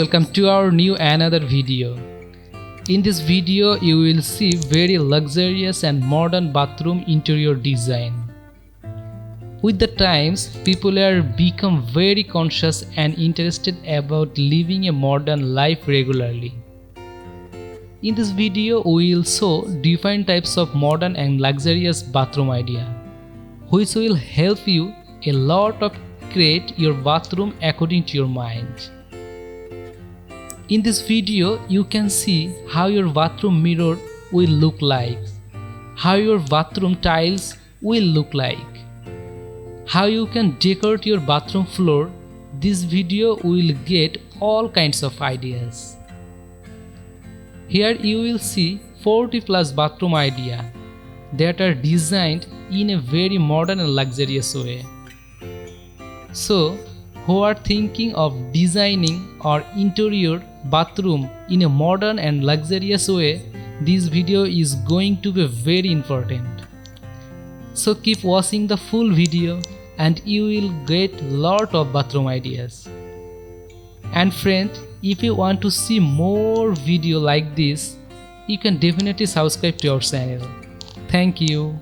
welcome to our new another video. In this video you will see very luxurious and modern bathroom interior design. With the times, people are become very conscious and interested about living a modern life regularly. In this video we will show different types of modern and luxurious bathroom idea, which will help you a lot of create your bathroom according to your mind. In this video you can see how your bathroom mirror will look like, how your bathroom tiles will look like, how you can decorate your bathroom floor. This video will get all kinds of ideas. Here you will see 40 plus bathroom idea that are designed in a very modern and luxurious way. So, who are thinking of designing or interior bathroom in a modern and luxurious way, this video is going to be very important. So keep watching the full video and you will get lot of bathroom ideas. And friend, if you want to see more video like this, you can definitely subscribe to our channel. Thank you.